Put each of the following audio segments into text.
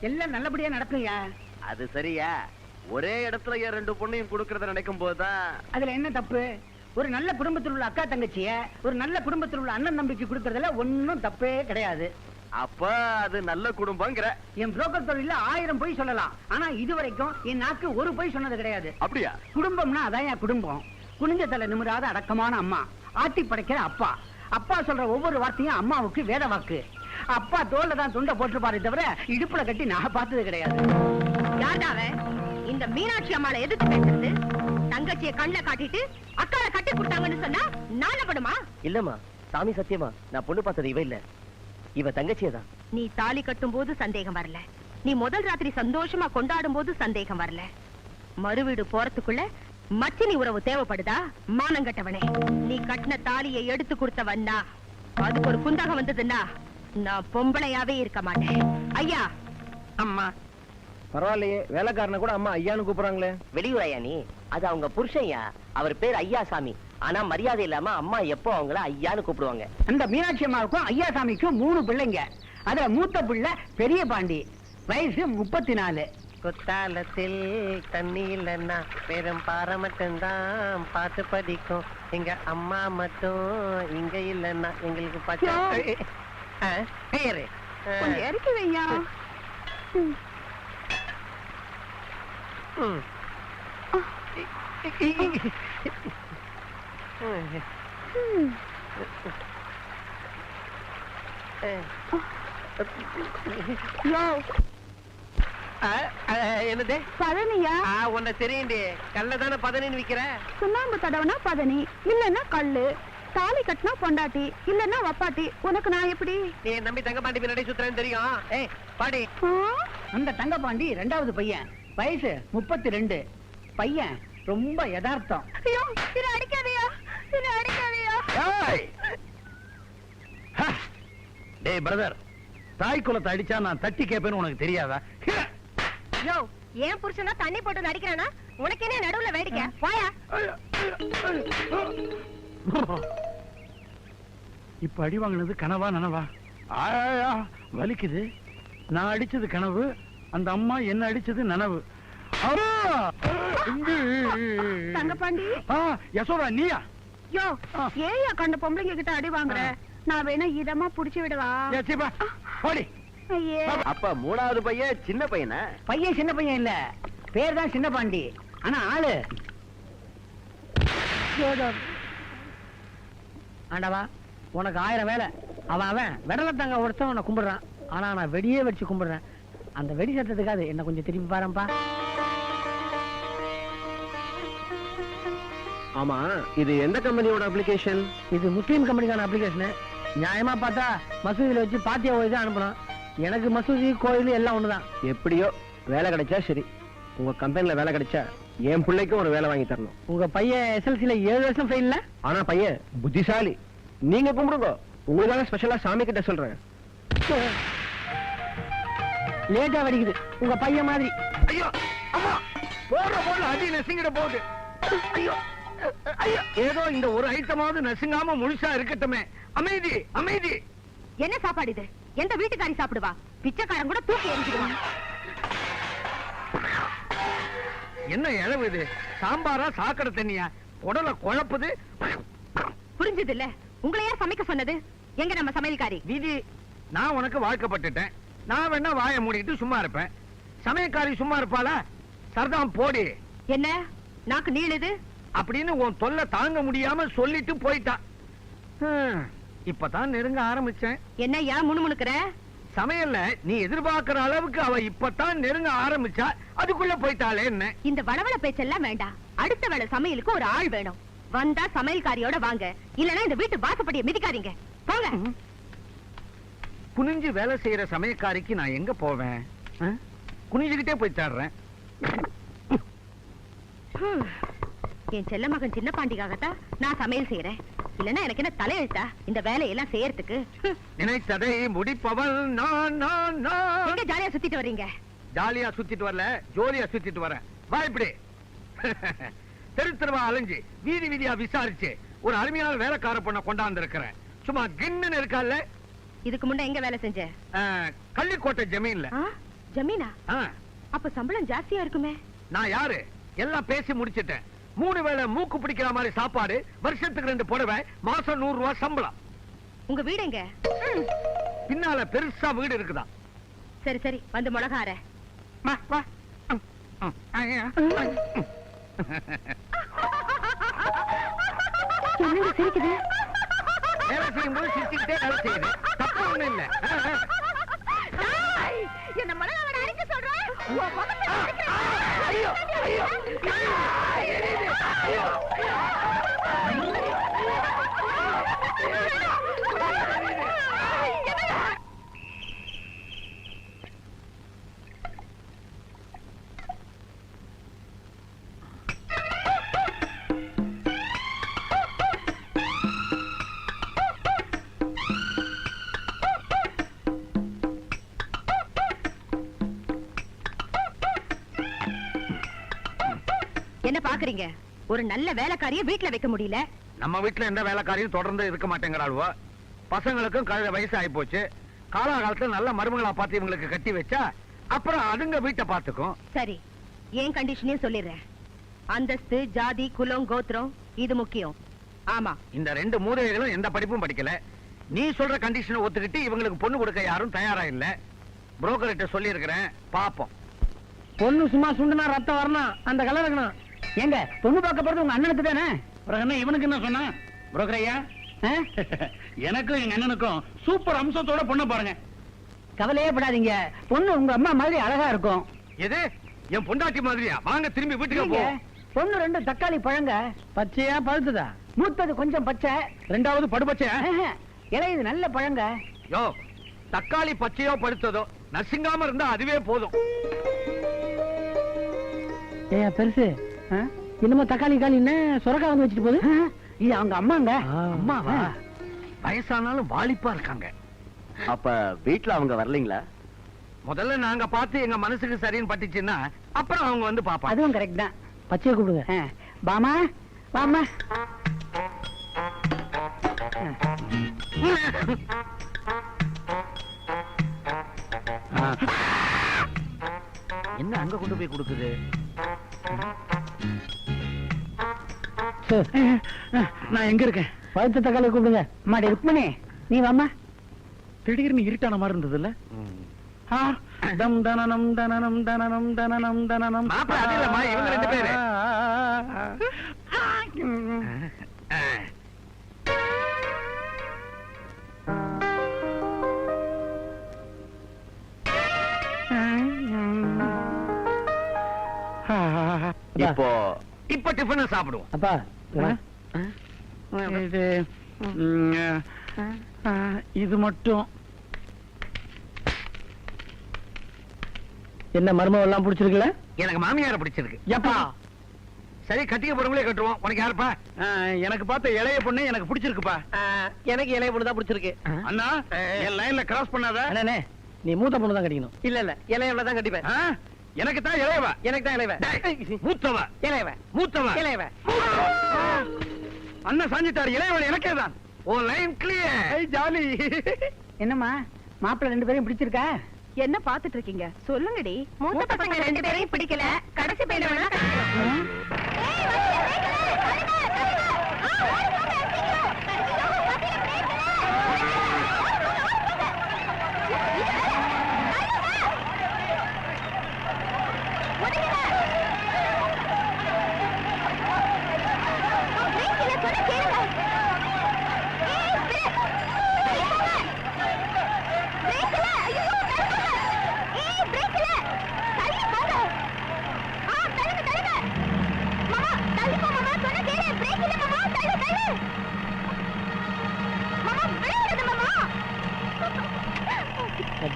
எல்லாம் நல்லபடியா நடக்கும்யா. அது சரியா? ஒரே இடத்துல என் ரெண்டு பொண்ணையும் கொடுக்கறத நினைக்கும் போதுதான். அதுல என்ன தப்பு? ஒரு நல்ல குடும்பத்தில் உள்ள அக்கா தங்கச்சிய ஒரு நல்ல குடும்பத்தில் உள்ள அண்ணன் தம்பிக்கு கொடுக்கறதுல ஒன்னும் தப்பே கிடையாது. அப்ப அது நல்ல குடும்பங்கிற. என் புரோக்கர் தொழில 1000 பொய் சொல்லலாம், ஆனா இதுவரைக்கும் என் நாக்கு ஒரு பொய் சொன்னது கிடையாது. அப்படியா? குடும்பம்னா அதான் என் குடும்பம். குனிஞ்ச தலை நிமிராத அடக்கமான அம்மா, ஆட்டி படைக்கிற அப்பா. அப்பா சொல்ற ஒவ்வொரு வார்த்தையும் அம்மாவுக்கு வேத வாக்கு. அப்பா தோல்ல தான் துண்டை போட்டுப்பாரு தவிர இடுப்புல கட்டி நான் பார்த்தது கிடையாது. யார்டாவ இந்த மீனாட்சி அம்மாளை எதிர்த்து பேசுறது? தங்கச்சியை கண்ண காட்டிட்டு அக்காவை கட்டி கொடுத்தாங்கன்னு சொன்னா நாளப்படுமா? இல்லம்மா, சாமி சத்தியமா நான் பொண்ணு பார்த்தது இவ இல்ல, இவ தங்கச்சியதான். நீ தாலி கட்டும் போது சந்தேகம் வரல, நீ முதல் ராத்திரி சந்தோஷமா கொண்டாடும் போது சந்தேகம் வரல, மறுவீடு போறதுக்குள்ள மச்சினி உறவு தேவைப்படுதா? மானங்கட்டவனே, நீ கட்டின தாலியை எடுத்து கொடுத்தவன்னா அதுக்கு ஒரு குந்தகம் வந்ததுன்னா நான் பொம்பளையாவே இருக்க மாட்டேன். ஐயா. அம்மா பரவாயில்லையே, வேலைக்காரனை கூட அம்மா ஐயான்னு கூப்பிடுறாங்களே. வெளியூர் ஐயா நீ, அது அவங்க புருஷன்யா, அவர் பேர் ஐயா சாமி. ஆனா மரியாதை இல்லாம அம்மா எப்போ அவங்கள ஐயான்னு கூப்பிடுவாங்க. அந்த மீனாட்சி அம்மாவுக்கும் ஐயாசாமிக்கும் 3 பிள்ளைங்க. அதுல மூத்த பிள்ளை பெரிய பாண்டி, வயசு 34. குத்தாலத்தில் தண்ணி இல்லைன்னா பெரும் பாறை மட்டும்தான் பார்த்து படிக்கும். எங்க அம்மா மட்டும் இங்க இல்லைன்னா எங்களுக்கு இறக்கி வையா. என்னது பதனியா? உன்னை தெரியுண்டி, கல்ல தானே பதனின்னு விக்கிற. சுண்ணாம்பு தடவனா பதனி, இல்லன்னா கல்லு. தாலி கட்டினா பொண்டாட்டி, இல்லன்னா வப்பாட்டி. உனக்கு நான் எப்படி? நீ நம்பி தங்க பாண்டி பின்னாடி சுத்துறேன்னு தெரியும். ஏய் பாடி. அந்த தங்க பாண்டி 2வது பையன், வயசு 32. பையன் ரொம்ப யதார்த்தம். ஐயோ, இத அடிக்காதயா, இத அடிக்காதயா. டேய் பிரதர், தாய் குலத்தை அடிச்சா நான் தட்டி கேப்பேன்னு உனக்கு தெரியாதா? யோ, ஏன் புருஷனா தண்ணி போட்டு நடிக்கிறானா? உனக்கு என்ன நடுவுல வேடிக்கை? போயா. இப்ப அடி வாங்கினது கனவா நனவா? ஆயா வலிக்குது. நான் அடிச்சது கனவு, அந்த அம்மா என்ன அடிச்சது நனவு. தங்கப்பாண்டி. யசோதா நீயா? யோ, ஏயா கண்ட பொம்பளைங்க கிட்ட அடி வாங்குற? நான் வேணா இதமா புடிச்சு விடவா? அப்ப 3வது பையன் சின்ன பையனா? பையன் சின்ன பையன் இல்ல, பேர் தான் சின்ன பாண்டி, ஆனா ஆளு. ஆண்டவா, உனக்கு 1000 வேலை. அவன் விடலத்தாங்க ஒருத்தன் உன்னை கும்பிடுறான், ஆனா நான் வெடியே வச்சு கும்பிடுறேன். அந்த வெடி சத்தத்துக்காது என்ன கொஞ்சம் திரும்பி பாருப்பா. ஆமா, இது எந்த கம்பெனியோட அப்ளிகேஷன்? இது முஸ்லீம் கம்பெனிக்கான அப்ளிகேஷன். நியாயமா பார்த்தா மசூதியில வச்சு பாத்தியா ஓய்தான் அனுப்பணும். எனக்கு மசூதி கோயில் எல்லாம் ஒண்ணுதான். எப்படியோ வேலை கிடைச்சா சரி. உங்க கம்பெனில வேலை கிடைச்சா என் பிள்ளைக்கும் ஒரு வேலை வாங்கி தரணும். உங்க பையன் SLCல 7 வருஷம் ஃபெயில்ல. ஆனா பையன் புத்திசாலி. நீங்க கும்பிடுங்க, உங்களுக்காக ஸ்பெஷலா சாமி கிட்ட சொல்றேன். லேட்டா வடிக்குது உங்க பையன் மாதிரி. ஐயோ அம்மா, போற அடி நெசிங்கிட போகுது. ஐயோ ஐயோ, ஏதோ இந்த ஒரு ஐட்டமாவது நசுங்காம முழுசா இருக்கட்டுமே. அமைதி அமைதி. என்ன சாப்பாடு இது? எந்த வீட்டுக்காரி சாப்பிடுவா? பிச்சைக்காரன் கூட தூக்கி எறிஞ்சிடுவான். என்ன இழவு இது? சாம்பாரா சாக்கடை தண்ணியா? உடல குழப்புது. புரிஞ்சது இல்ல? உங்களை யார் சமைக்க சொன்னது? எங்க நம்ம சமையல்காரி? விதி. நான் உனக்கு வாழ்க்கப்பட்டுட்டேன். நான் வேணா வாயை மூடிட்டு சும்மா இருப்பேன். சமயக்காரி சும்மா இருப்பாளா? சர்தாம் போடி. என்ன நாக்கு நீளுது அப்படின்னு உன் தொல்லை தாங்க முடியாம சொல்லிட்டு போயிட்டா. இப்பதான் நெருங்க ஆரம்பிச்சேன். என்ன ஏன் முணுமுணுக்கிற? சமையல்ல நீ எதிர்பார்க்கிற அளவுக்கு அவ இப்பதான் நெருங்க ஆரம்பிச்சா, அதுக்குள்ள போயிட்டாளே என்ன? இந்த வளவள பேச்செல்லாம் வேண்டாம். அடுத்த வேளை சமையலுக்கு ஒரு ஆள் வேணும். வந்தா சமையல்காரியோட வாங்க, இல்லனா இந்த வீட்டு வாசப்படியை மிதிக்காதீங்க. போங்க. குனிஞ்சு வேலை செய்யற சமயக்காரிக்கு நான் எங்க போவேன்? குனிஞ்சுகிட்டே போய் தேடுறேன். என் செல்ல மகன் சின்ன பாண்டிக்காகத்தான் நான் சமையல் செய்யறேன். இல்லன்னா எனக்கு என்ன தலையெழுத்தா இந்த வேலையெல்லாம் செய்யறதுக்கு? நினைத்ததை முடிப்பவள் நான் நான் நான். எங்க ஜாலியா சுத்திட்டு வர்றீங்க? ஜாலியா சுத்திட்டு வரல, ஜோலியா சுத்திட்டு வரேன். வா இப்படி. தெரு தெருவா அலைஞ்சு வீதி வீதியா விசாரிச்சு ஒரு அருமையான வேலைக்கார பொண்ண கொண்டாந்து இருக்கிறேன். சும்மா கிண்ணன் இருக்கால. இதுக்கு முன்ன எங்க வேலை செஞ்ச? கள்ளிக்கோட்டை ஜமீன்ல. ஜமீனா ஆ, அப்ப சம்பளம் ஜாஸ்தியா இருக்குமே. நான் யாரு எல்லாம் பேசி முடிச்சிட்டேன். 3 வேளை மூக்கு பிடிக்கிற மாதிரி சாப்பாடு, வருஷத்துக்கு 2 புடவை, மாசம் 100 ரூபாய் சம்பளம். உங்க வீடு எங்க? பின்னால பெருசா வீடு இருக்குதா? சரி சரி, வந்து மிளகா அரை. வா, வா. என்னங்க சிரிக்குது? வேலை செய்யும் போது சிரிச்சுக்கிட்டே வேலை செய்யுது. தப்பு ஒண்ணும் இல்ல. என்ன மிளகா வடை அரைக்க சொல்றேன். ஐயோ, ஐயோ, ஐயோ. என்ன பாக்குறீங்க? ஒரு நல்ல வேலைக்காரிய வீட்டுல வைக்க முடியல. நம்ம வீட்டுல எந்த வேலைக்காரியும் தொடர்ந்து இருக்க மாட்டேங்கிறாளுவோ. பசங்களுக்கும் கழுத வயசு ஆகி போச்சு. காலாகாலத்துல நல்ல மருமகளா பார்த்து இவங்களுக்கு கட்டி வச்சா அப்புறம் அதுங்க வீட்டை பார்த்துக்கும். சரி, ஏன் கண்டிஷனையும் சொல்லிடுறேன். அந்தஸ்து, ஜாதி, குலம், கோத்திரம் இது முக்கியம். ஆமா, இந்த 2 மூதைகளும் எந்த படிப்பும் படிக்கல. நீ சொல்ற கண்டிஷனை ஒத்துக்கிட்டு இவங்களுக்கு பொண்ணு கொடுக்க யாரும் தயாரா இல்ல. புரோக்கர்கிட்ட சொல்லி இருக்கிறேன், பாப்போம். பொண்ணு சும்மா சுண்டுனா ரத்தம் வரணும், அந்த கலர் இருக்கணும். ஏங்க பொண்ணு பார்க்க போறது உங்க அண்ணனுக்கு தானே? என்ன இவனுக்கு என்ன சொன்னா? புரோக்கர் ஐயா, எனக்கும் எங்க அண்ணனுக்கும் சூப்பர் அம்சத்தோட பொண்ணு பாருங்க. கவலையே படாதீங்க, பொண்ணு உங்க அம்மா மாதிரி அழகா இருக்கும். எது என் பொண்டாட்டி மாதிரியா? வாங்க திரும்பி வீட்டுக்கு போ. பொண்ணு 2 தக்காளி பழங்க. பச்சையா பழுத்துதா? மூத்தது கொஞ்சம் பச்சை, 2வது படுபச்சையா? இலையுது நல்ல பழங்க. யோ, தக்காளி பச்சையோ படுத்ததோ நசுங்காம இருந்தா அதுவே போதும். ஏ பெருசு, இன்னும் தக்காளி காலின்னு சுரக்கா வந்து வச்சுட்டு போகுது. இது அவங்க அம்மாங்க. அம்மாவா? வயசானாலும் வாலிப்பா இருக்காங்க. அப்ப வீட்டுல அவங்க வரலீங்களா? முதல்ல நாங்க பார்த்து எங்க மனசுக்கு சரின்னு பட்டுச்சுன்னா அப்புறம் அவங்க வந்து பாப்பாங்க. அதுவும் கரெக்ட் தான். பச்சையை கூப்பிடுங்க. பாமா பாமா. என்ன அங்க கொண்டு போய் கொடுக்குது? நான் எங்க இருக்கேன்? பழுத்த தக்காளி கூப்பிடுங்க. மாடி ருக்மணி நீ வாமா. திடீர்னு இருட்டான மாதிரி இருந்தது இல்ல? தம் தனனம் தனனம் தனனம் தனனம் தனனம். மாப்பிள்ளை அது இல்லம்மா, இவங்க 2 பேரு. இப்ப டிஃபன் சாப்பிடுவோம். அப்பா இது மட்டும் என்ன மர்மம் எல்லாம் பிடிச்சிருக்குல்ல? எனக்கு மாமியார பிடிச்சிருக்கு. எப்பா? சரி, கட்டிக்க போறவங்களே கட்டுவோம். உனக்கு யாருப்பா? எனக்கு பார்த்த இளைய பொண்ணு எனக்கு பிடிச்சிருக்குப்பா. எனக்கு இளைய பொண்ணு தான் பிடிச்சிருக்கு. அண்ணா, என் லைன்ல கிராஸ் பண்ணாத. அண்ணே, நீ மூத்த பொண்ணு தான் கட்டிக்கணும். இல்ல இளையவள தான் கட்டிப்பேன். எனக்கு தான் இளையவ. எனக்கு தான் இளையவ. மூத்தவ. இளையவ. மூத்தவ. இளையவ. அண்ணன் சாஞ்சிட்டார். இளையவன் எனக்கே தான். ஓ லைன் கிளியர். ஜாலி. என்னம்மா மாப்பிள்ளை 2 பேரையும் பிடிச்சிருக்கா? என்ன பாத்துட்டு இருக்கீங்க? சொல்லுங்கடி. மூத்த பசங்க 2 பேரையும் பிடிக்கல, கடைசி பையனை வேணா கட்டிக்கலாம்.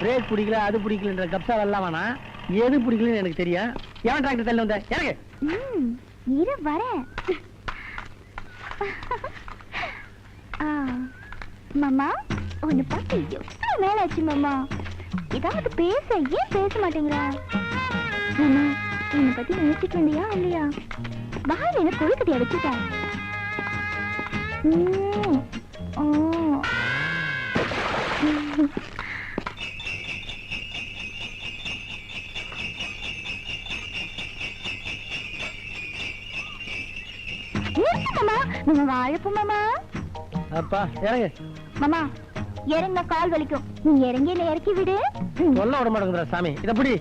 பிரேக் பிடிக்கல, அது பிடிக்கலன்ற கப்சா எல்லாம் வேணாம். எது பிடிக்கலன்னு எனக்கு தெரியும். ஏன் டிராக்டர் தள்ளி வந்த? எனக்கு இரு வரேன். மாமா, உன்னை பார்த்து எவ்வளவு நாள் ஆச்சு மாமா. ஏதாவது பேச, ஏன் பேச மாட்டேங்கிறா? மாமா, என்னை பத்தி நினைச்சிட்டு வந்தியா இல்லையா? வாயில் என்ன கொழுக்கட்டியா வச்சுட்டேன். மாமா வாழைப்பூ மாமா. அப்பா இறங்கு. மாமா இறங்க கால் வலிக்கும். நீ இறங்கி இல்ல இறக்கி விடு. சொல்ல விட மாட்டேங்குதுடா சாமி. இத புடி.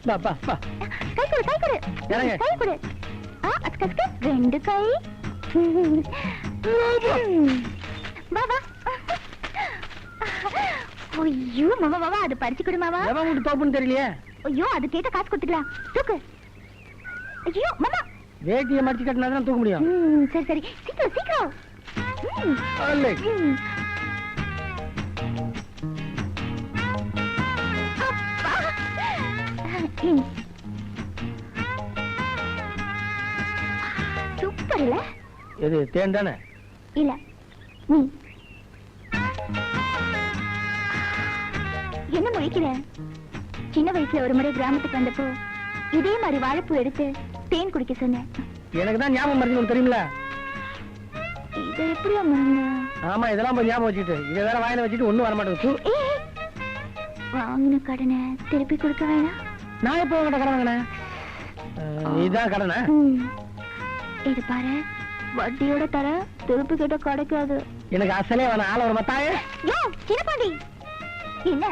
பா பா பா. கை கொடு கை கொடு. இறங்கு. கை கொடு. அஸ்கஸ்க 2 கை. வா வா. ஐயோ மாமா மாமா அது பறிச்சு கொடு மாமா. எவன் வீட்டு தோப்புன்னு தெரியலையே. ஐயோ அது கேட்ட காசு கொடுத்துக்கலாம். தூக்கு. ஐயோ மாமா. வேட்டியை மடிச்சு கட்டினா தான் தூக்க முடியும். சரி சரி சீக்கிரம் சீக்கிரம். அல்லே. சூப்பர் இல்ல? இது தேன் தானே? இல்ல நீ என்ன முழிக்கிற? சின்ன வயசுல ஒரு முறை கிராமத்துக்கு வந்தப்போ இதே மாதிரி வாழைப்பூ எடுத்து தேன் குடிக்க சொன்னேன். எனக்கு தான் ஞாபகம் மறந்து உனக்கு தெரியுமில? இதை எப்படியா மறந்த? ஆமா இதெல்லாம் போய் ஞாபகம் வச்சுட்டு இதை வேற வாயில வச்சுட்டு ஒண்ணும் வர மாட்டேங்குது. வாங்கின கடனை திருப்பி கொடுக்க வேணாம். நான் எப்போ உங்கள்கிட்ட கடன் வாங்கினேன்? இதான் கடனை? இது பாரு வட்டியோட தர திருப்பி கேட்ட கிடைக்காது. எனக்கு அசலே வேணாம். ஆள ஒரு மத்தாயே. யோ சின்னபாண்டி என்ன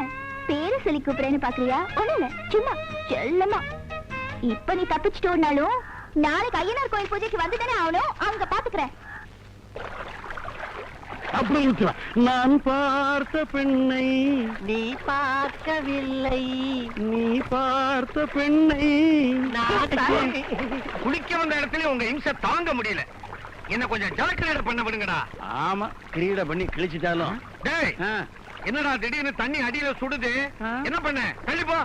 பேரு சொல்லி கூப்பிடுறேன்னு பாக்குறியா? ஒண்ணு இல்ல சும்மா செல்லமா. இப்ப நீ தப்பிச்சுட்டு ஓடினாலும் நாளைக்கு ஐயனார் கோயில் பூஜைக்கு வந்துதானே ஆகணும். அவங்க பாத்துக்கிறேன். அப்படி ஊத்துவேன். நான் பார்த்த பெண்ணை நீ பார்க்கவில்லை, நீ பார்த்த பெண்ணை குளிக்க வந்த இடத்துல உங்க இம்சை தாங்க முடியல. என்ன கொஞ்சம் ஜாக்கிரதை பண்ண விடுங்கடா. ஆமா கிரீட பண்ணி கிழிச்சிட்டாலும். டேய் என்னடா திடீர்னு தண்ணி அடியில சுடுது? என்ன பண்ண? தள்ளிப்போ.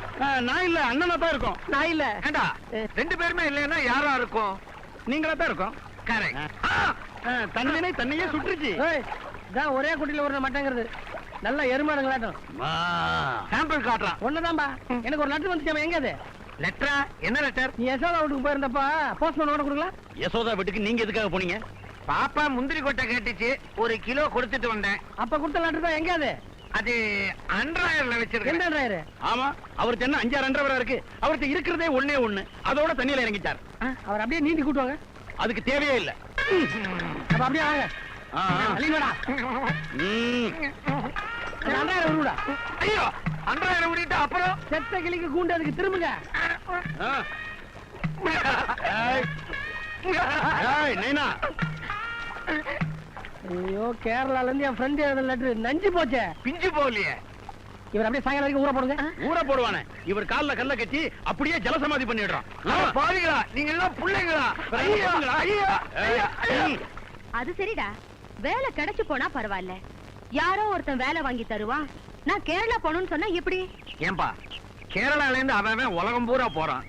நான் இல்ல அண்ணனா தான் இருக்கும். நான் இல்ல. ஏண்டா 2 பேருமே இல்லைன்னா யாரா இருக்கும்? நீங்களா தான் இருக்கும். கரெக்ட். தண்ணினே தண்ணியே சுட்டுருச்சு. இதான் ஒரே குட்டில ஒரு மாட்டேங்கிறது. நல்ல எருமாடுங்களாட்டும். சாம்பிள் காட்டுறான். ஒண்ணுதான்பா. எனக்கு ஒரு லெட்டர் வந்துச்சாம. எங்க அது? லெட்டரா? என்ன லெட்டர்? நீ யசோதா வீட்டுக்கு போயிருந்தப்பா போஸ்ட்மேன் ஓட கொடுக்கலாம். யசோதா வீட்டுக்கு நீங்க எதுக்காக போனீங்க? பாப்பா முந்திரி கொட்டை கேட்டுச்சு, 1 கிலோ கொடுத்துட்டு வந்தேன். அப்ப கொடுத்த லெட்டர் தான். எங்க அது? அது அண்டர்வயர்ல வச்சிருக்கேன். என்ன டிரைவர்? ஆமா, அவருக்கு என்ன 5-6 அண்டர்வயர் இருக்கு. அவருக்கு இருக்கிறதே ஒண்ணே ஒண்ணு. அதோட தண்ணியில இறங்கிட்டார். அவர் அப்படியே நீந்தி கூட்டுவாங்க. அதுக்கு தேவையே இல்ல. அப்ப அப்படியே வாங்க. அழிவாடா. அண்டர்வயர் விடுடா. ஐயோ அண்டர்வயர் விட்டுட்டு அப்புறம் செத்த கிளிக்கு கூண்டு அதுக்கு திரும்புங்க. நைனா ஐயோ கேரளால இருந்து என் ஃப்ரெண்ட் எழுத லெட்டர் நஞ்சு போச்சே. பிஞ்சு போகலையே. இவர் அப்படியே சாயங்காலம் வரைக்கும் ஊற போடுங்க. ஊற போடுவானே. இவர் கால்ல கல்ல கட்டி அப்படியே ஜலசமாதி பண்ணிடுறான். பாவிகளா நீங்க எல்லாம் புள்ளைங்களா? ஐயா ஐயா ஐயா. அது சரிடா, வேலை கிடைச்சு போனா பரவாயில்ல. யாரோ ஒருத்தன் வேலை வாங்கி தருவான். நான் கேரளா போகணும்னு சொன்னா எப்படி? ஏன்பா கேரளால இருந்து அவன் உலகம் பூரா போறான்.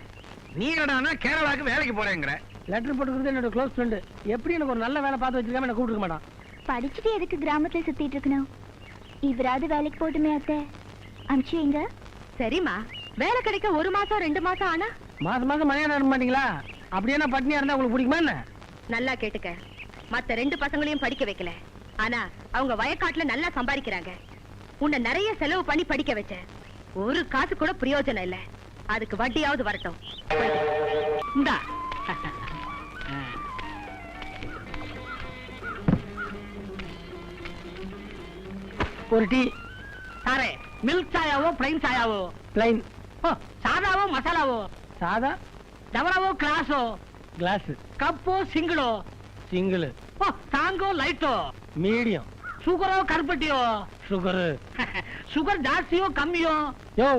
நீ என்னடானா கேரளாக்கு வேலைக்கு போறேங்கிற? லெட்டர் போட்டுக்கிறது என்னோட க்ளோஸ் ஃப்ரெண்டு. எப்படி எனக்கு ஒரு நல்ல வேலை பார்த்து வச்சிருக்காம என்ன கூப்பிட்டுக்க மாட்டான். படிச்சுட்டு எதுக்கு கிராமத்துல சுத்திட்டு இருக்கணும்? இவராது வேலைக்கு போட்டுமே அத்தை. அனுப்பிச்சு வைங்க. சரிம்மா, வேலை கிடைக்க 1 மாசம் 2 மாசம் ஆனா மாசம் மாசம் மணியா இருக்க மாட்டீங்களா? அப்படியே நான் பட்னியா இருந்தா உங்களுக்கு பிடிக்குமா என்ன? நல்லா கேட்டுக்க. மத்த 2 பசங்களையும் படிக்க வைக்கல. ஆனா அவங்க வயக்காட்டுல நல்லா சம்பாதிக்கிறாங்க. உன்னை நிறைய செலவு பண்ணி படிக்க வச்சேன். ஒரு காசு கூட பிரயோஜனம் இல்ல. அதுக்கு வட்டியாவது வரட்டும். இந்தா ஒரு டீ. சாரே மில்க் சாயாவோ பிளைன் சாயாவோ? பிளைன். ஓ சாதாவோ மசாலாவோ? சாதா. டவராவோ கிளாஸோ? கிளாஸ். கப்போ சிங்கிளோ? சிங்கிள். ஓ சாங்கோ லைட்டோ? மீடியம். சுகரோ கருப்பட்டியோ? சுகரு. சுகர் ஜாஸ்தியோ கம்மியோ? யோ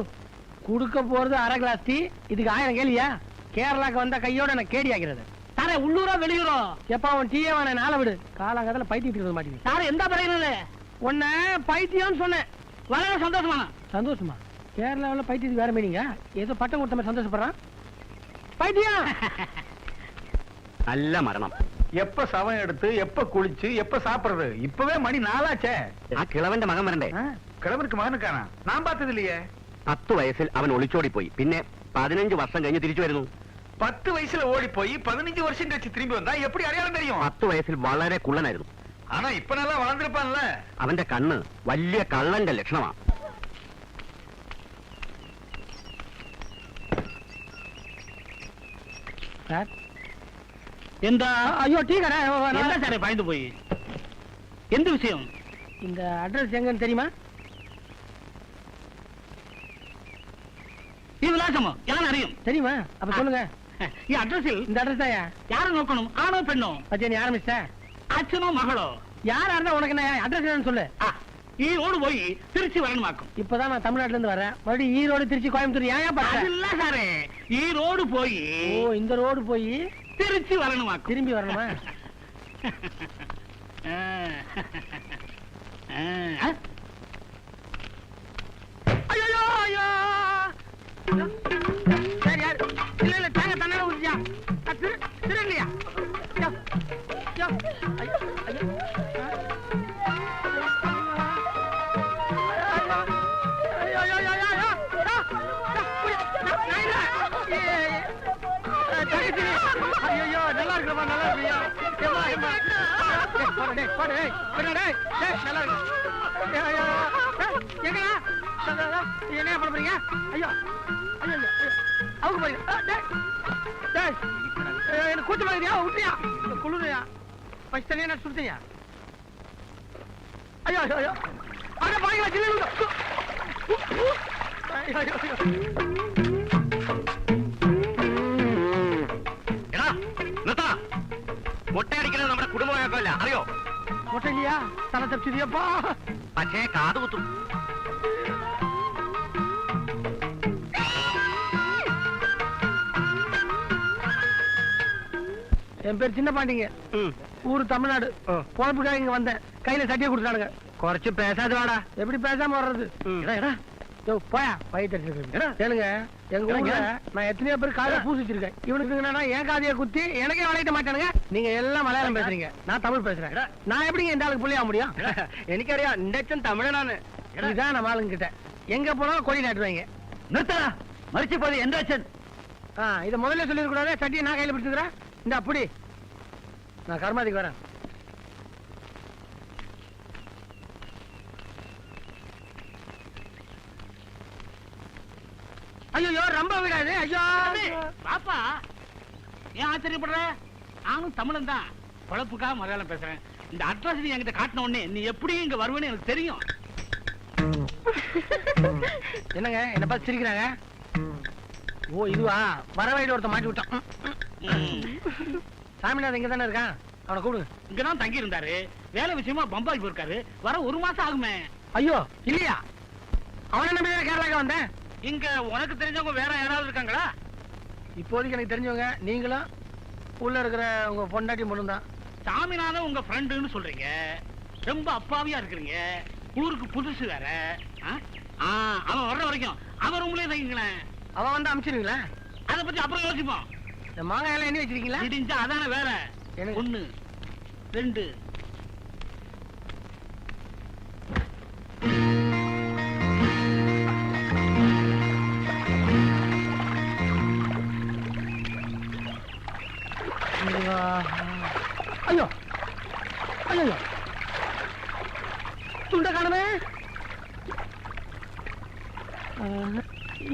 குடுக்க போறது 1/2 கிளாஸ் டீ. இதுக்கு 1000 கேளியா? கேரளாக்கு வந்த கையோட எனக்கு கேடி ஆகிறது. சாரே உள்ளூரோ வெளியூரோ? எப்பா உன் டீயே வேணா நாளை விடு. காலாங்கத்துல பைத்தியம் மாட்டேங்குது. சாரே எந்த பறையினது? உன்ன பைத்தியம்னு சொன்னேன். வர சந்தோஷமா? சந்தோஷமா? கேரளாவில் பைத்தியத்துக்கு வேற மீனிங்க. ஏதோ பட்டம் கொடுத்த மாதிரி சந்தோஷப்படுறான். பைத்தியம். நல்ல மரணம். எப்ப சவம் எடுத்து எப்ப குளிச்சு எப்ப சாப்பிடுறது? இப்பவே மணி 4 ஆச்சே. കിളവന്റെ മകൻ വരണ്ടേ? கிழவருக்கு மகனுக்கானா? நான் பார்த்தது இல்லையே. 10 വയസ്സിൽ അവൻ ഒളിച്ചോടി പോയി. പിന്നെ 15 വർഷം കഴിഞ്ഞ് തിരിച്ചു വരുന്നു. 10 வயசுல ஓடி போய் 15 வருஷம் கழிச்சு திரும்பி வந்தா எப்படி அடையாளம் தெரியும்? 10 വയസ്സിൽ വളരെ കുള്ളനായിരുന്നു. ஆனா இப்ப நல்லா வளர்ந்துருப்பான்ல. അവന്റെ കണ്ണ് വലിയ കള്ളന്റെ ലക്ഷണമാണ്. சார் எந்த ஐயோ டீ கடை எந்த சாரே பாய்ந்து போய் எந்த விஷயம்? இந்த அட்ரஸ் எங்கன்னு தெரியுமா? இது விலாசமோ எல்லாம் அறியும் தெரியுமா? அப்ப சொல்லுங்க. அட்ரஸில் இந்த அட்ரஸ் தான் யாரை நோக்கணும்? ஆணோ பெண்ணோ? பச்சை நீ ஆரம்பிச்ச அச்சனோ மகளோ? யாரா இருந்தா உனக்கு என்ன அட்ரஸ் என்னன்னு சொல்லு. ஈரோடு போய் திருச்சி வரணுமாக்கும். இப்பதான் நான் தமிழ்நாட்டுல இருந்து வரேன். மறுபடியும் ஈரோடு திருச்சி கோயம்புத்தூர் ஏன் அது இல்ல சாரே, ஈரோடு போய் ஓ இந்த ரோடு போய் திருச்சி வரணுமாக்கும். திரும்பி வரணுமா? ஐயோ ஐயோ சரி யார் இல்ல இல்ல தாங்க தன்னால ஊத்தியா திருடலையா? ஐயோ ஐயோ ஐயோ ஐயோ நல்லா இருக்குப்பா நல்லா இருக்கியா? என்ன பண்ண போறீங்க? ஐயோ ஐயோ அவங்க போறீங்க எனக்கு கூச்ச மாதிரியா விட்டியா குளிரையா பச்சை தனியா நான் சுடுத்தியா? ஐயோ ஐயோ அட பாருங்க சின்ன ஐயோ மொட்டை அடிக்கிறது നമ്മുടെ കുടുംബ വഴക്കമല്ല അറിയോ? மொட்டை இல்லையா? தலை தப்பிச்சிருப்பா. പക്ഷേ കാത് കുത്തും. என் பேர் சின்ன பாண்டிங்க. ஊரு தமிழ்நாடு. பொழப்புக்காக இங்க வந்தேன். கையில சட்டியை கொடுத்தானுங்க. குறைச்சு பேசாத வாடா. எப்படி பேசாம வர்றது? போயா பயிட்டு கேளுங்க. எங்க ஊர்ல நான் எத்தனையோ பேர் காதை பூசிச்சிருக்கேன். இவனுக்கு என்னன்னா என் காதையை குத்தி எனக்கே வளையிட்ட மாட்டானுங்க. நீங்க எல்லாம் மலையாளம் பேசுறீங்க, நான் தமிழ் பேசுறேன். நான் எப்படிங்க இந்த ஆளுக்கு புள்ளியா முடியும்? എനിക്കറിയാം എന്റെ അച്ഛൻ തമിഴനാണ്. இதுதான் நம்ம ஆளுங்க கிட்ட எங்க போனாலும் கொடி நாட்டுவாங்க. நிறுத்தா மறிச்சு போது எந்த அச்சன்? இதை முதல்ல சொல்லிருக்கூடாது. சட்டியை நான் கையில பிடிச்சுக்கிறேன். இந்த அப்படி நான் கர்மாதிக்கு வரேன். ஐயோ ரொம்ப விடாது. ஐயோ பாப்பா ஏன் ஆச்சரியப்படுற? நானும் தமிழன் தான், பொழப்புக்காக மலையாளம் பேசுறேன். இந்த அட்ரஸ் நீ என்கிட்ட காட்டின உடனே நீ எப்படி இங்க வருவேன்னு எனக்கு தெரியும். என்னங்க என்ன பார்த்து சிரிக்கிறாங்க? ஓ இதுவா வர வழியில ஒருத்த மாட்டி விட்டான். சாமிநாதன் இங்க தானே இருக்கான், அவனை கூப்பிடுங்க. இங்கதான் தங்கி இருந்தாரு, வேலை விஷயமா பம்பாய் போயிருக்காரு. வர 1 மாசம் ஆகுமே. ஐயோ இல்லையா? அவனை நம்பி கேரளாக்கு வந்தேன். இங்க உனக்கு தெரிஞ்சவங்க வேற யாராவது இருக்காங்களா? இப்போதைக்கு எனக்கு தெரிஞ்சவங்க நீங்களும் உள்ள இருக்கிற உங்க பொண்டாட்டி மட்டும் தான். சாமிநாதன் உங்க ஃப்ரெண்டுன்னு சொல்றீங்க, ரொம்ப அப்பாவியா இருக்கிறீங்க. ஊருக்கு புதுசு வேற. அவன் வர்ற வரைக்கும் அவன் ரூம்லயே தங்கிங்களேன். அவன் வந்து அனுப்பிச்சிருங்களா? அதை பத்தி அப்புறம் யோசிப்போம். இந்த மாங்காய் எல்லாம் எண்ணி வச்சிருக்கீங்களா? இடிஞ்சா அதான வேற. 1 2 ஐயோ ஐயோ துண்ட காணமே.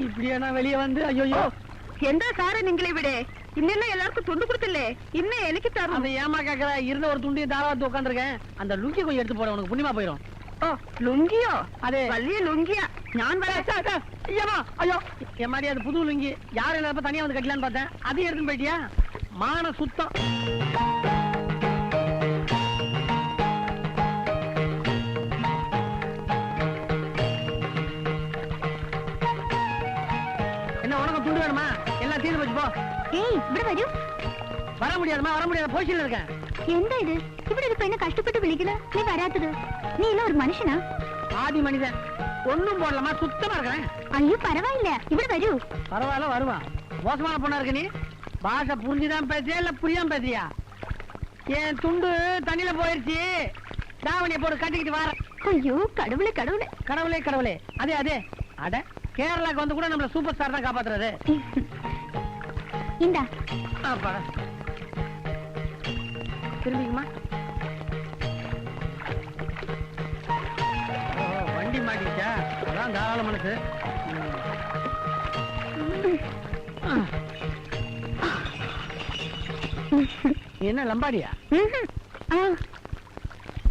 இப்படியா நான் வெளியே வந்து ஐயோ எந்த சார நீங்களே விட இன்னும் எல்லாருக்கும் துண்டு கொடுத்தல இன்னும் எனக்கு தரும். அந்த ஏமா கேக்குற இருந்த ஒரு துண்டியை தாராத்து உட்காந்துருக்கேன். அந்த லுங்கி கொஞ்சம் எடுத்து போற உனக்கு புண்ணியமா போயிடும். ஓ லுங்கியோ? அதே வள்ளிய லுங்கியா? நான் ஐயமா ஐயோ என் மாதிரி அது புது லுங்கி யாரும் இல்லாத தனியா வந்து கட்டலான்னு பார்த்தேன். அதையும் எடுத்துன்னு போயிட்டியா? மான சுத்தம். என்ன உனக்கு துண்டு வேணுமா? எல்லாம் தீர்ந்து போச்சு போ. ஏய் இப்படி வரு. வர முடியாதுமா, வர முடியாத பொசிஷன்ல இருக்கேன். எந்த இது இப்படி இருக்க? என்ன கஷ்டப்பட்டு விழிக்கல நீ வராதது? நீ இல்ல ஒரு மனுஷனா? ஆதி மனிதன். ஒண்ணும் போடலாமா, சுத்தமா இருக்கிறேன். ஐயோ பரவாயில்ல இப்படி வரு. பரவாயில்ல வருவான். மோசமான பொண்ணா இருக்க நீ. பாஷை புரிஞ்சுதான் பேசியா இல்ல புரியாம பேசியா? என் துண்டு தண்ணியில போயிருச்சு. தாவணியை போட்டு கட்டிக்கிட்டு வர. ஐயோ கடவுளே கடவுளே கடவுளே கடவுளே. அதே அதே அட கேரளாக்கு வந்து கூட நம்மள சூப்பர் ஸ்டார் தான் காப்பாத்துறது. இந்தா திரும்பிக்குமா? வண்டி மாட்டிச்சா? அதான் தாராள மனசு. என்ன லம்பாடியா? ம்ஹும். ஆ